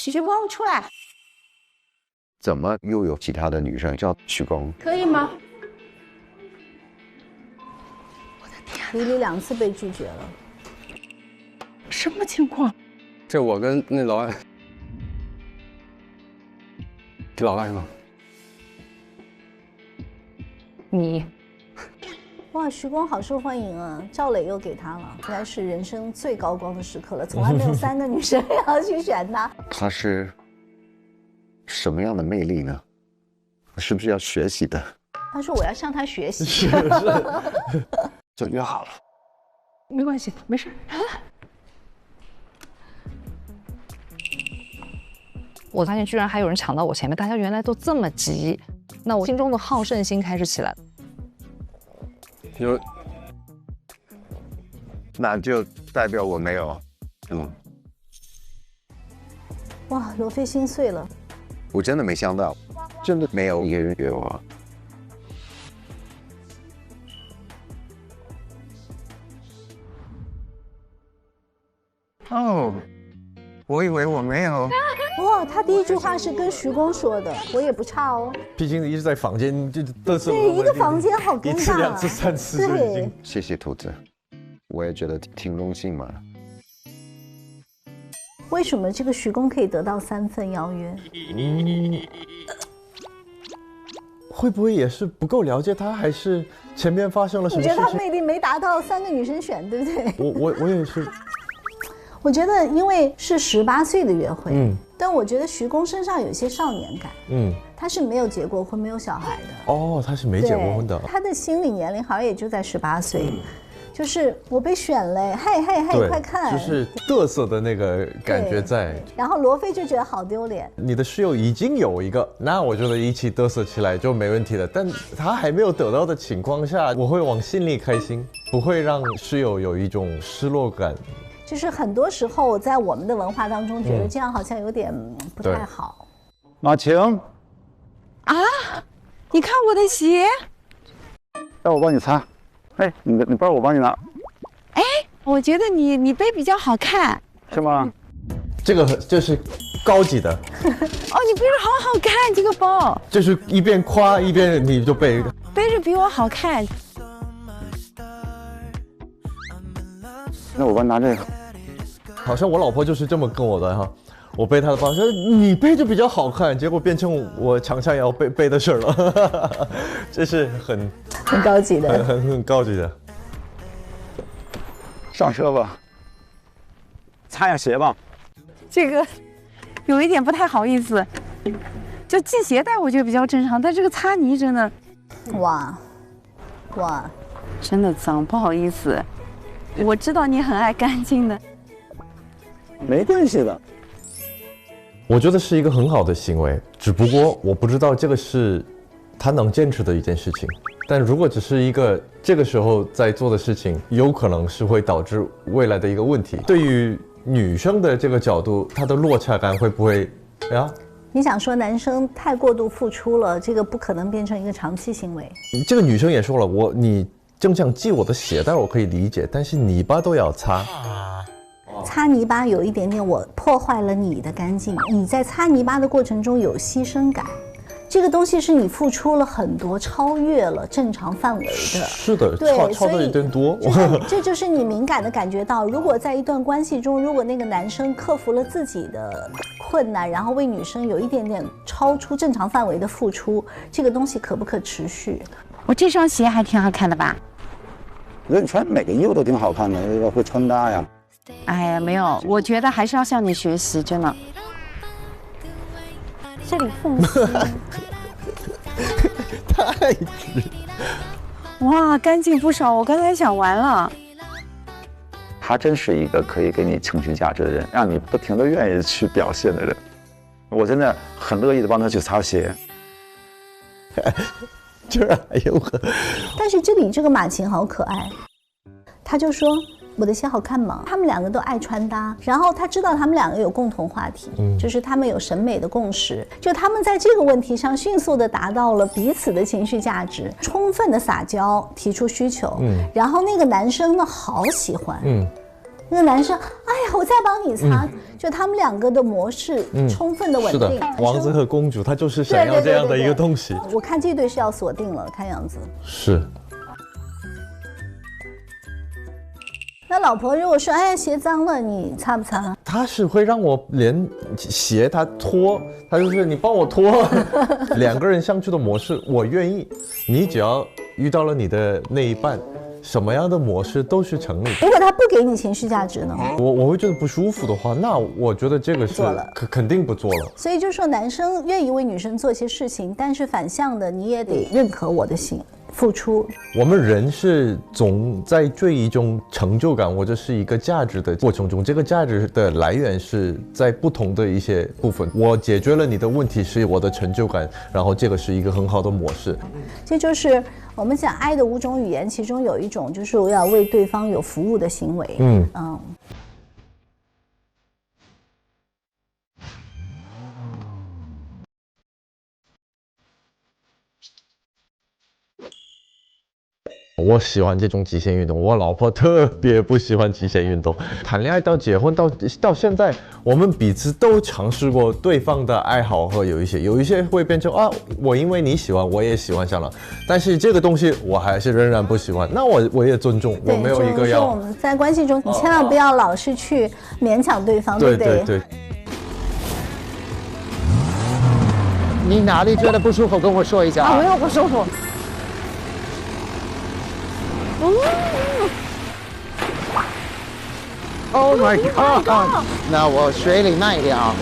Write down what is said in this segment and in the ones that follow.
徐光出来。怎么又有其他的女生叫徐光？可以吗？李李2次被拒绝了，什么情况？这我跟那老外，给老外吗？你，哇，徐光好受欢迎啊！赵磊又给他了，应该是人生最高光的时刻了，从来没有3个女生要去选他。他是什么样的魅力呢？是不是要学习的？他说我要向他学习。是，就约好了。没关系，没事。我发现居然还有人抢到我前面，大家原来都这么急，那我心中的好胜心开始起来了。有，那就代表我没有。哇，罗非心碎了。我真的没想到，真的没有一个人约我。哦，我以为我没有。哇，他第一句话是跟徐光说的，我也不差哦。毕竟一直在房间就嘚瑟。对，一个房间好尴尬。1次、2次、3次就已经。谢谢兔子，我也觉得挺荣幸嘛。为什么这个徐光可以得到3份邀约？会不会也是不够了解他，还是前面发生了什么事情？我觉得他魅力没达到3个女生选，对不对？我也是。我觉得因为是18岁的约会，但我觉得徐光身上有些少年感，他是没有结过婚、没有小孩的。哦，他是没结过婚的。他的心理年龄好像也就在18岁。就是我被选了，嘿嘿嘿，快看，就是嘚瑟的那个感觉在。然后罗非就觉得好丢脸。你的室友已经有一个，那我觉得一起嘚瑟起来就没问题了。但他还没有得到的情况下，我会往心里开心，不会让室友有一种失落感。就是很多时候在我们的文化当中，觉得这样好像有点不太好。马晴，啊，你看我的鞋，要我帮你擦。哎，你包我帮你拿。哎，我觉得你背比较好看，是吗？这个就是高级的。哦，你背着好好看，这个包。就是一边夸一边你就背着比我好看。那我帮你拿这个。好像我老婆就是这么跟我的哈。我背她的包，说你背着比较好看，结果变成我常常要背的事了，这是很高级的，很高级的。上车吧，擦下鞋吧。这个有一点不太好意思，就系鞋带我觉得比较正常，但这个擦泥真的，哇，真的脏，不好意思。我知道你很爱干净的，没关系的。我觉得是一个很好的行为，只不过我不知道这个是他能坚持的一件事情。但如果只是一个这个时候在做的事情，有可能是会导致未来的一个问题。对于女生的这个角度，她的落差感会不会呀？你想说男生太过度付出了，这个不可能变成一个长期行为。这个女生也说了，你正想系我的鞋带我可以理解，但是泥巴都要擦。擦泥巴有一点点，我破坏了你的干净。你在擦泥巴的过程中有牺牲感，这个东西是你付出了很多，超越了正常范围的。是的，对，超的有点多。这就是你敏感的感觉到，如果在一段关系中，如果那个男生克服了自己的困难，然后为女生有一点点超出正常范围的付出，这个东西可不可持续？我这双鞋还挺好看的吧？我觉得你穿每个衣服都挺好看的，会穿搭呀。哎呀，没有，我觉得还是要向你学习，真的。这里缝隙太直，哇，干净不少。我刚才想完了。他真是一个可以给你情绪价值的人，让你不停的愿意去表现的人。我真的很乐意的帮他去擦鞋。居然还有个，但是这里这个马琴好可爱，他就说我的鞋好看吗？他们两个都爱穿搭，然后他知道他们两个有共同话题，就是他们有审美的共识，就他们在这个问题上迅速的达到了彼此的情绪价值，充分的撒娇，提出需求，然后那个男生呢好喜欢，那个男生，哎呀，我再帮你擦，就他们两个的模式充分的稳是的定。，王子和公主他就是想要这样的一个东西。我看这对是要锁定了，看样子。是。那老婆如果说，哎，鞋脏了，你擦不擦？他是会让我连鞋他脱，他就是你帮我脱。两个人相处的模式，我愿意。你只要遇到了你的那一半，什么样的模式都是成立。如果他不给你情绪价值呢？我会觉得不舒服的话，那我觉得这个是做了肯定不做了。所以就说男生愿意为女生做一些事情，但是反向的你也得认可我的心。付出，我们人是总在追一种成就感或者是一个价值的过程中，这个价值的来源是在不同的一些部分。我解决了你的问题是我的成就感，然后这个是一个很好的模式。这就是我们讲爱的5种语言，其中有一种就是我要为对方有服务的行为。我喜欢这种极限运动，我老婆特别不喜欢极限运动。谈恋爱到结婚到现在，我们彼此都尝试过对方的爱好和有一些会变成我因为你喜欢，我也喜欢上了，但是这个东西我还是仍然不喜欢，那我也尊重，我没有一个要。我们在关系中，你千万不要老是去勉强对方，对不对？对。你哪里觉得不舒服，跟我说一下啊。没有不舒服。Oh my god！ 那我水里慢一点啊。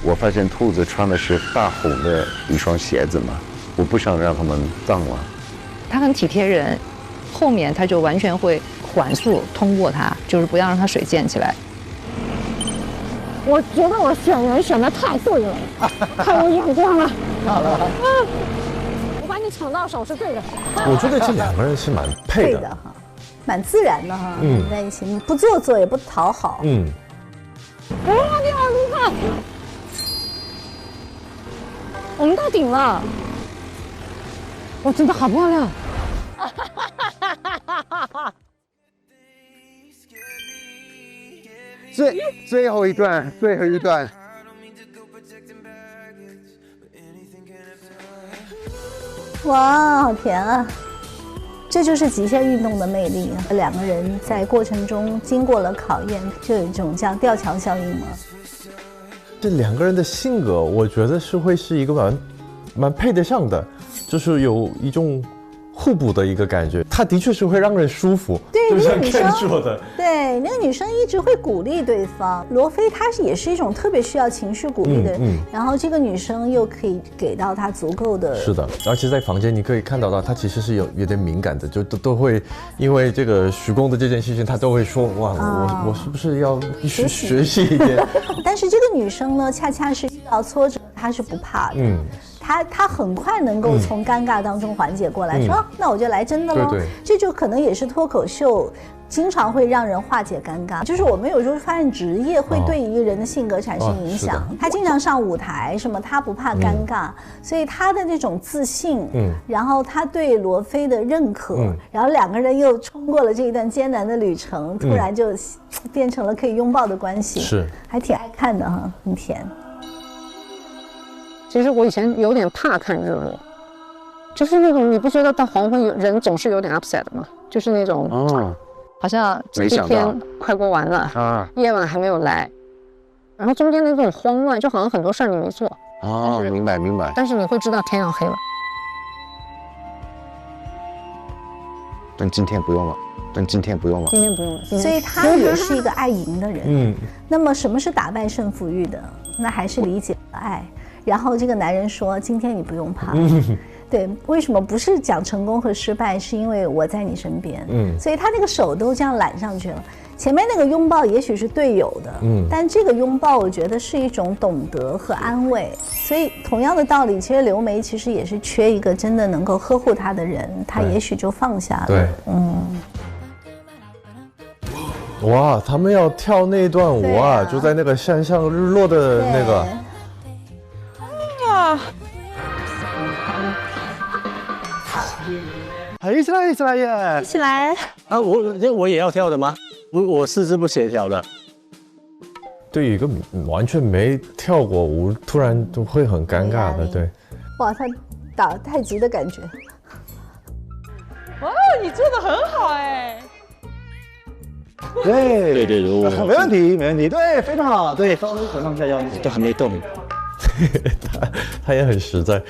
我发现兔子穿的是大红的一双鞋子嘛，我不想让它们脏了。他很体贴人，后面他就完全会缓速通过它，就是不要让它水溅起来。我觉得我选人选的太对了，太有眼光了。我把你抢到手是对的。我觉得这两个人是蛮配的哈，蛮自然的哈，在一起，你不做作也不讨好。你好厉害！我们到顶了，哇，真的好漂亮！最后一段。哇，好甜啊！这就是极限运动的魅力啊！两个人在过程中经过了考验，就有一种叫吊桥效应嘛。这两个人的性格，我觉得会是一个蛮配得上的，就是有一种互补的一个感觉。他的确是会让人舒服，对，就像那个女生 Ken 说的，对，那个女生一直会鼓励对方。罗非她也是一种特别需要情绪鼓励的人，然后这个女生又可以给到她足够的。是的，而且在房间你可以看到她其实是有点敏感的，就都会因为这个徐工的这件事情，她都会说哇，我是不是要学习一点？但是这个女生呢，恰恰是遇到挫折，她是不怕的。他很快能够从尴尬当中缓解过来，说那我就来真的喽。对，这就可能也是脱口秀经常会让人化解尴尬。就是我们有时候发现职业会对一个人的性格产生影响。他经常上舞台，什么他不怕尴尬，所以他的那种自信，然后他对罗非的认可，然后两个人又冲过了这一段艰难的旅程，突然就变成了可以拥抱的关系，是还挺爱看的哈，很甜。其实我以前有点怕看日落，就是那种你不觉得到黄昏人总是有点 upset 吗？就是那种好像这一天快过完了啊，夜晚还没有来，然后中间的那种慌乱，就好像很多事儿你没做。明白。但是你会知道天要黑了。但今天不用了。今天不用了。所以他也是一个爱赢的人。那么什么是打败胜负欲的？那还是理解和爱。然后这个男人说：“今天你不用怕。”对，为什么不是讲成功和失败？是因为我在你身边。所以他那个手都这样揽上去了。前面那个拥抱也许是队友的，但这个拥抱我觉得是一种懂得和安慰。所以同样的道理，其实刘梅其实也是缺一个真的能够呵护她的人，她也许就放下了。对，哇，他们要跳那段舞啊，就在那个山上日落的那个。一起来耶！一起来啊，我也要跳的吗？我四肢不协调的。对于一个完全没跳过舞，突然就会很尴尬的，对。哇，他打太极的感觉。哇，你做的很好哎。对，没问题，没问题，对，非常好，对，稍微放下腰，都还没动。他也很实在。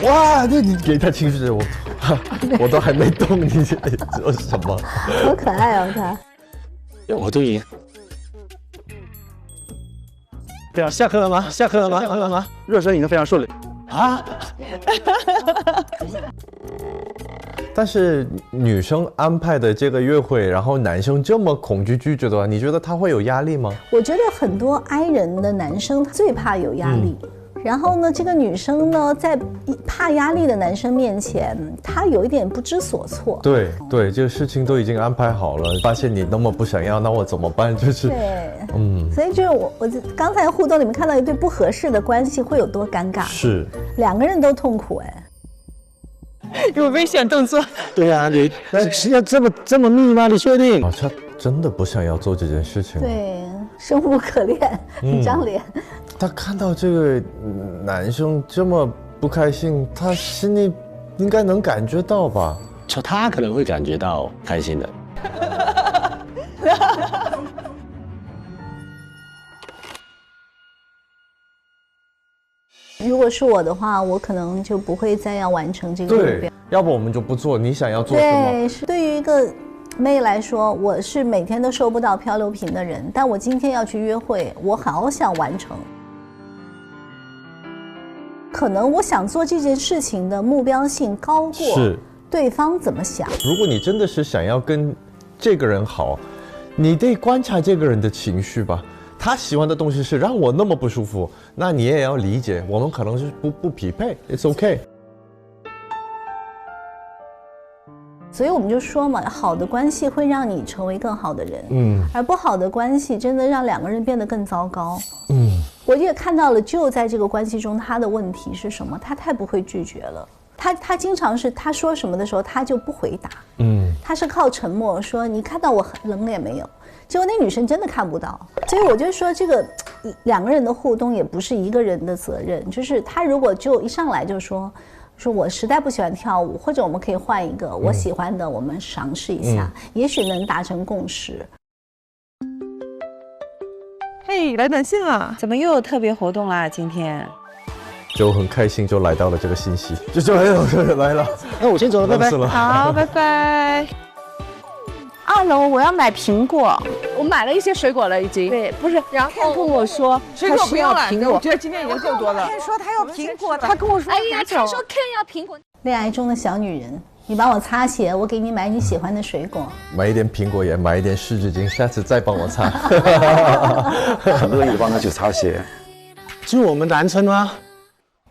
哇，那你给他情绪，我都还没动，你做什么？好可爱哦，他。我都赢。对啊，下课了吗？下课了吗？下课了吗？热身已经非常顺利啊。但是女生安排的这个约会，然后男生这么恐惧拒绝的话，你觉得他会有压力吗？我觉得很多 I 人的男生最怕有压力。然后呢，这个女生呢，在怕压力的男生面前，她有一点不知所措。对，这个事情都已经安排好了，发现你那么不想要，那我怎么办？就是对，所以就是我刚才互动里面看到一对不合适的关系会有多尴尬，是两个人都痛苦哎。有危险动作。对啊，你是要这么密吗？你确定？哦，他真的不想要做这件事情。对，生无可恋，一张脸。他看到这个男生这么不开心，他心里应该能感觉到吧？就他可能会感觉到开心的。如果是我的话，我可能就不会再要完成这个目标。对，要不我们就不做。你想要做什么？对，是对于一个妹来说，我是每天都收不到漂流瓶的人，但我今天要去约会，我好想完成。可能我想做这件事情的目标性高过对方怎么想。如果你真的是想要跟这个人好，你得观察这个人的情绪吧。他喜欢的东西是让我那么不舒服，那你也要理解，我们可能是不匹配 ，It's okay。所以我们就说嘛，好的关系会让你成为更好的人，而不好的关系真的让两个人变得更糟糕。我也看到了，就在这个关系中，他的问题是什么？他太不会拒绝了。他经常是他说什么的时候，他就不回答。他是靠沉默说你看到我冷脸没有？结果那女生真的看不到。所以我就说，这个两个人的互动也不是一个人的责任，就是他如果就一上来就说我实在不喜欢跳舞，或者我们可以换一个我喜欢的，我们尝试一下，也许能达成共识。嘿，来短信了，怎么又有特别活动啦？今天就很开心，就来到了这个信息，就来了。那我先走了，拜拜。好，拜拜。2楼我要买苹果，我买了一些水果了已经。对，不是，然后跟我说水果不用了，我觉得今天已经够多了。Ken 说他要苹果的，他跟我说，哎呀，Ken 说 Ken 要苹果。恋爱中的小女人，你帮我擦鞋，我给你买你喜欢的水果。买一点苹果，也买一点湿纸巾，下次再帮我擦。很乐意帮他去擦鞋。就我们男生吗？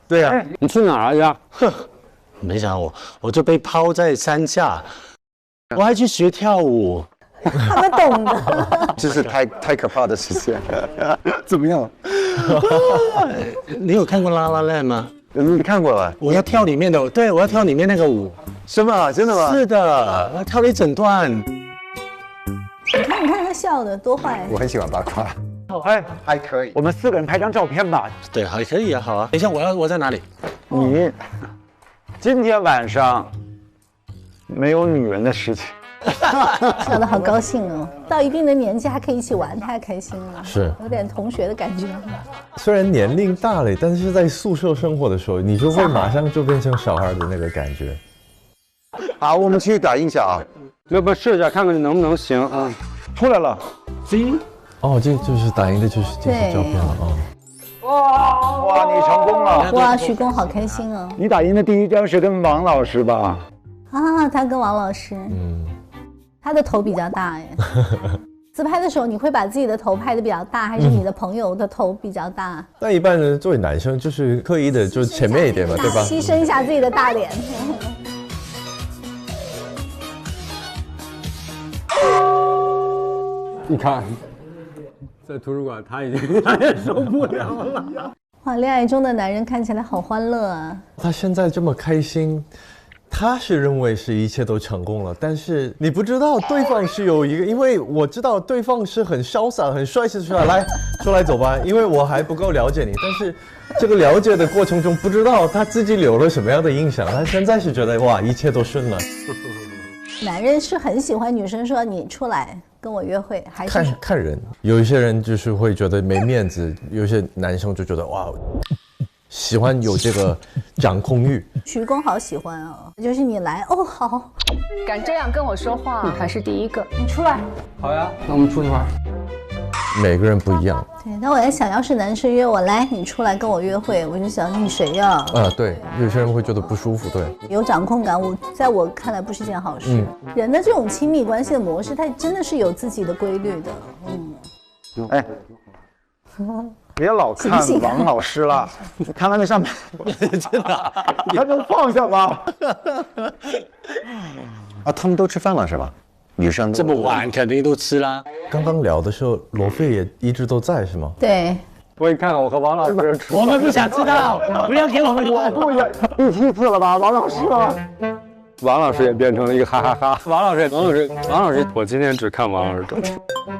对呀，你去哪儿呀？哼，没想到我就被抛在山下，我还去学跳舞。他们懂的。这是太可怕的事情。怎么样？你有看过《La La Land》吗？你看过了？我要跳里面的，对，我要跳里面那个舞。是吗？真的吗？是的，我跳了一整段。你看他笑的多坏。我很喜欢八卦。还可以。我们4个人拍张照片吧。对，还可以啊，好啊。等一下，我在哪里？你今天晚上没有女人的事情。笑得好高兴哦！到一定的年纪还可以一起玩，太开心了，是有点同学的感觉。虽然年龄大了，但是在宿舍生活的时候，你就会马上就变成小孩的那个感觉。好，我们去打印一下啊，要不试一下看看你能不能行啊？出来了，哦，这就是打印的，就是这些照片了啊。哇，你成功了！哇，许工好开心哦！你打印的第一张是跟王老师吧？啊，他跟王老师，他的头比较大哎。自拍的时候，你会把自己的头拍得比较大，还是你的朋友的头比较大？那一般人作为男生，就是刻意的，就是前面一点嘛，对吧？牺牲一下自己的大脸。你看，在图书馆他也受不了了。哇，恋爱中的男人看起来好欢乐啊！他现在这么开心，他是认为是一切都成功了，但是你不知道对方是有一个，因为我知道对方是很潇洒、很帅气的，来，说来走吧，因为我还不够了解你，但是这个了解的过程中，不知道他自己留了什么样的印象，他现在是觉得哇，一切都顺了。男人是很喜欢女生说你出来跟我约会，还是看人，有一些人就是会觉得没面子，有些男生就觉得哇。喜欢有这个掌控欲，徐工好喜欢哦，就是你来哦好，敢这样跟我说话还是第一个，你出来。好呀，那我们出去玩。每个人不一样。对，那我在想，要是男生约我来，你出来跟我约会，我就想你谁呀？对，有些人会觉得不舒服，对。有掌控感，在我看来不是件好事。人的这种亲密关系的模式，它真的是有自己的规律的。哎。别老看王老师了，你看他那上面，真的，你还能放下吗？啊，他们都吃饭了是吧？女生这么晚肯定都吃啦。刚刚聊的时候，罗非也一直都在是吗？对。我也看看我和王老师，我们不想知道，不要给我们我不也第7次了吧，王老师。王老师也变成了一个哈哈哈。王老师，我今天只看王老师的。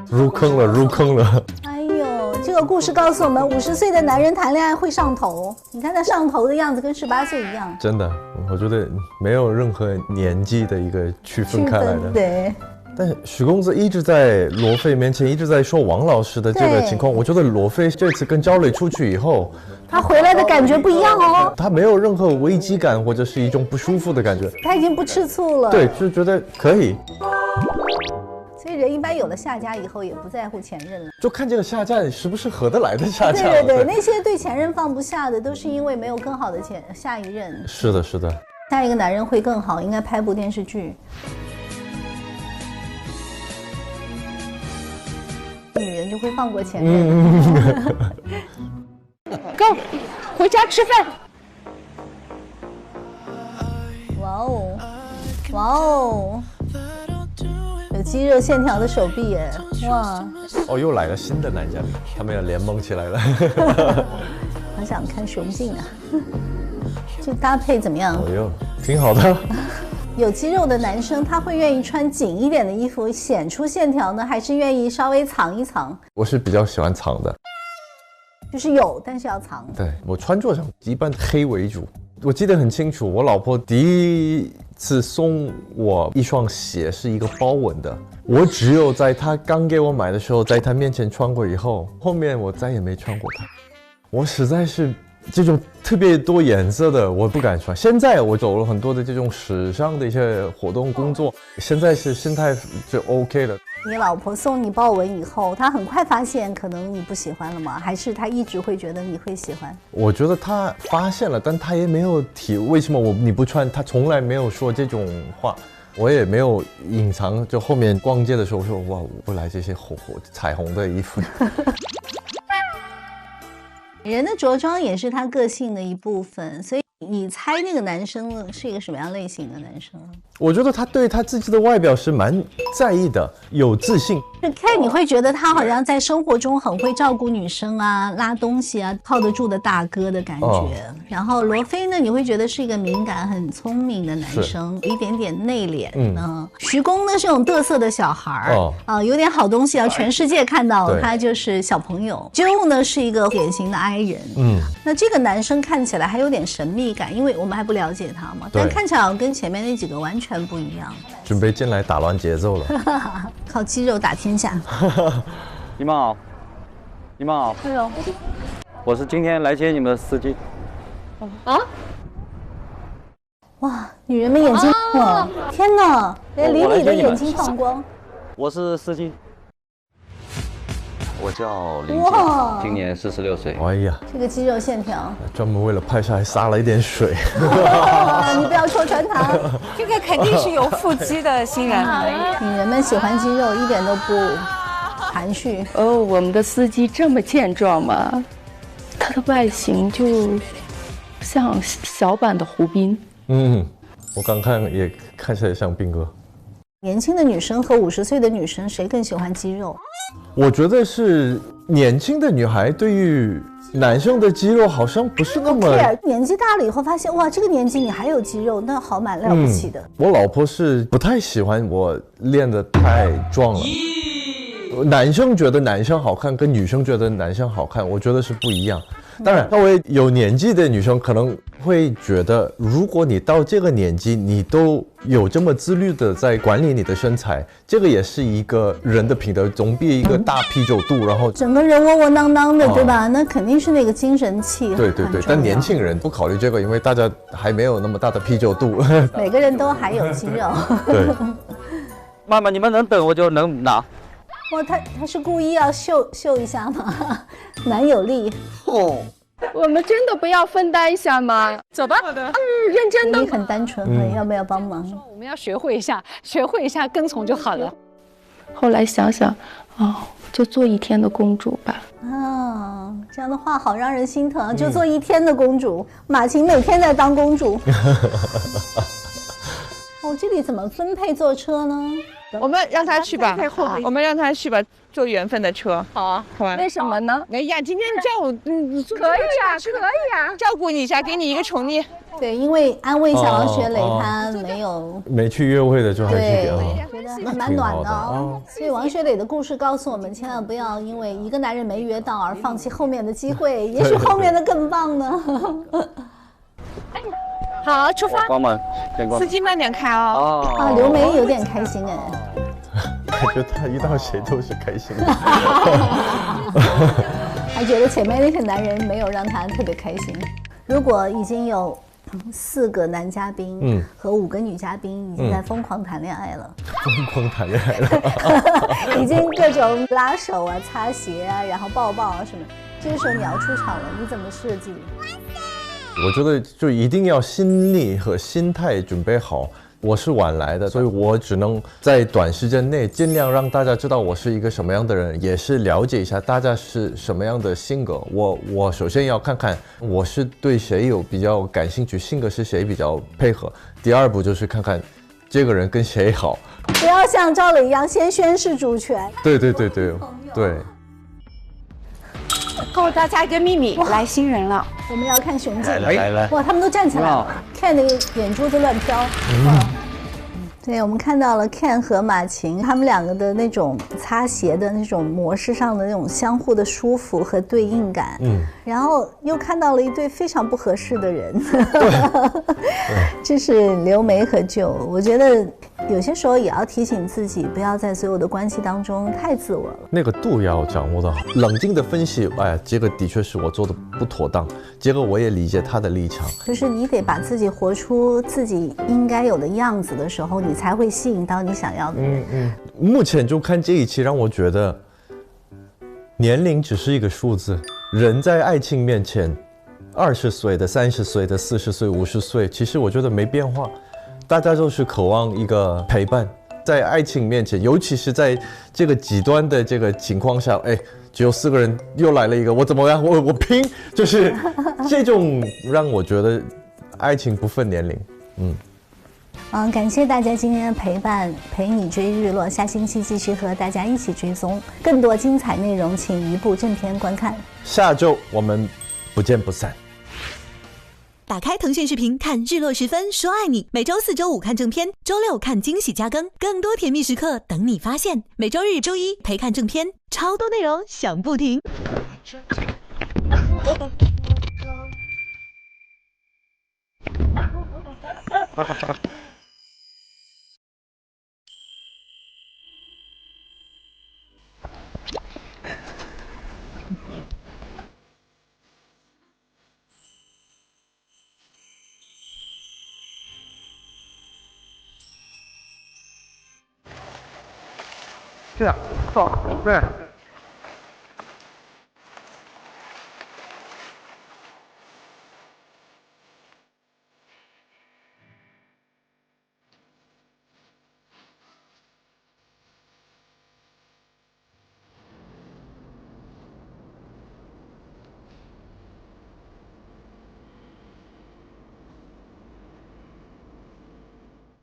入坑了。哎呦，这个故事告诉我们，50岁的男人谈恋爱会上头。你看他上头的样子跟18岁一样。真的，我觉得没有任何年纪的一个区分开来的。对。但是许公子一直在罗非面前一直在说王老师的这个情况，我觉得罗非这次跟焦磊出去以后，他回来的感觉不一样哦。他没有任何危机感或者是一种不舒服的感觉，他已经不吃醋了。对，就觉得可以。所以人一般有了下家以后，也不在乎前任了，就看这个下家是不是合得来的下家。对，那些对前任放不下的，都是因为没有更好的下一任。是的。下一个男人会更好，应该拍部电视剧。女人就会放过前任。Go， 回家吃饭。哇哦，有肌肉线条的手臂耶！哇！又来了新的男嘉宾，他们要联盟起来了。好想看雄竞啊！这搭配怎么样？挺好的。有肌肉的男生，他会愿意穿紧一点的衣服显出线条呢，还是愿意稍微藏一藏？我是比较喜欢藏的，就是有，但是要藏。对，我穿着上一般黑为主。我记得很清楚，我老婆第一次送我一双鞋是一个包纹的，我只有在她刚给我买的时候，在她面前穿过以后，后面我再也没穿过它。我实在是。这种特别多颜色的我不敢穿。现在我走了很多的这种时尚的一些活动工作，现在是心态就 OK 了。你老婆送你豹纹以后，她很快发现可能你不喜欢了吗？还是她一直会觉得你会喜欢？我觉得她发现了，但她也没有提为什么你不穿，她从来没有说这种话。我也没有隐藏，就后面逛街的时候说哇，我不来这些彩虹的衣服。人的着装也是他个性的一部分，所以你猜那个男生是一个什么样类型的男生？我觉得他对他自己的外表是蛮在意的，有自信。看你会觉得他好像在生活中很会照顾女生啊，拉东西啊，靠得住的大哥的感觉。然后罗非呢，你会觉得是一个敏感、很聪明的男生，有一点点内敛。徐工呢是种嘚瑟的小孩有点好东西要全世界看到，他就是小朋友。Joe 呢是一个典型的 I 人。那这个男生看起来还有点神秘感，因为我们还不了解他嘛，但看起来跟前面那几个完全不一样。准备进来打乱节奏了。靠肌肉打天下。你们好，你们好。Hello。我是今天来接你们的司机。哇，女人们眼睛了，天哪，连李李的眼睛放光。我是司机。我叫林杰，今年46岁。哎呀，这个肌肉线条，专门为了拍摄还撒了一点水。你不要戳穿他，这个肯定是有腹肌的新人。女人们喜欢肌肉，一点都不含蓄。我们的司机这么健壮吗？他的外形就像小版的胡斌。我刚看也看起来像斌哥。年轻的女生和50岁的女生，谁更喜欢肌肉？我觉得是年轻的女孩对于男生的肌肉好像不是那么。年纪大了以后发现，哇，这个年纪你还有肌肉，那好蛮了不起的。我老婆是不太喜欢我练得太壮了。男生觉得男生好看，跟女生觉得男生好看，我觉得是不一样。当然，稍微有年纪的女生可能会觉得，如果你到这个年纪，你都有这么自律的在管理你的身材，这个也是一个人的品德，总比一个大啤酒肚，然后整个人窝窝囊囊的，对吧？那肯定是那个精神气。对，但年轻人不考虑这个，因为大家还没有那么大的啤酒肚。每个人都还有肌肉。对。妈妈，你们能等我就能拿。哇，他是故意要秀一下吗？蛮有力哦。我们真的不要分担一下吗？走吧。认真的。你很单纯，要不要帮忙？我们要学会一下跟从就好了。后来想想，就做一天的公主吧。这样的话好让人心疼，就做一天的公主。马琴每天在当公主。这里怎么分配坐车呢？我们让他去吧，我们让他去吧，坐缘分的车。好啊，好吧。为什么呢？哎呀，今天叫我，可以啊，照顾你一下，给你一个宠溺。对，因为安慰一下王学磊，他没去约会的就还是觉得蛮暖的哦。所以王学磊的故事告诉我们，千万不要因为一个男人没约到而放弃后面的机会，也许后面的更棒呢。好，出发。关门，司机慢点开哦。刘梅有点开心哎。感觉他遇到谁都是开心的。还觉得前面那些男人没有让他特别开心。如果已经有4个男嘉宾和5个女嘉宾已经在疯狂谈恋爱了，疯狂谈恋爱了，已经各种拉手啊、擦鞋啊，然后抱抱啊什么。这个时候你要出场了，你怎么设计？我觉得就一定要心力和心态准备好。我是晚来的，所以我只能在短时间内尽量让大家知道我是一个什么样的人，也是了解一下大家是什么样的性格。我首先要看看我是对谁有比较感兴趣，性格是谁比较配合。第二步就是看看这个人跟谁好，不要像赵磊一样先宣示主权。对。告诉大家一个秘密，来新人了，我们要看熊姐。来，哇，他们都站起来了，看那个眼珠子乱飘。对，我们看到了 Ken 和马琴他们两个的那种擦鞋的那种模式上的那种相互的舒服和对应感，然后又看到了一对非常不合适的人，这是刘梅和舅。我觉得有些时候也要提醒自己，不要在所有的关系当中太自我了，那个度要掌握得好，冷静的分析，这个的确是我做的不妥当，结果我也理解他的立场，就是你得把自己活出自己应该有的样子的时候，你才会吸引到你想要的人。目前就看这一期，让我觉得年龄只是一个数字，人在爱情面前，20岁的、30岁的、40岁、50岁，其实我觉得没变化，大家都是渴望一个陪伴。在爱情面前，尤其是在这个极端的这个情况下，只有4个人，又来了一个，我怎么样？我拼，就是这种让我觉得爱情不分年龄。感谢大家今天的陪伴，陪你追日落。下星期继续和大家一起追踪更多精彩内容，请移步正片观看。下周我们不见不散。打开腾讯视频看日落时分说爱你，每周4、周5看正片，周6看惊喜加更，更多甜蜜时刻等你发现。每周日、周一陪看正片，超多内容想不停。这样，走，对。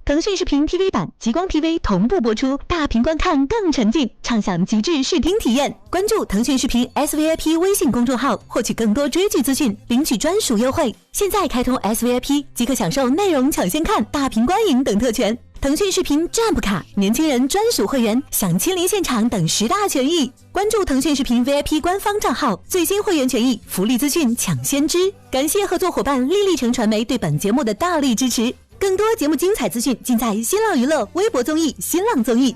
腾讯视频 TV 版、极光 TV 同步播出，大屏观看更沉浸，畅享极致视听体验。关注腾讯视频 SVIP 微信公众号，获取更多追剧资讯，领取专属优惠。现在开通 SVIP 即可享受内容抢先看、大屏观影等特权。腾讯视频 Jump 卡、年轻人专属会员、享亲临现场等10大权益。关注腾讯视频 VIP 官方账号，最新会员权益、福利资讯抢先知。感谢合作伙伴丽丽城传媒对本节目的大力支持。更多节目精彩资讯尽在新浪娱乐微博综艺、新浪综艺。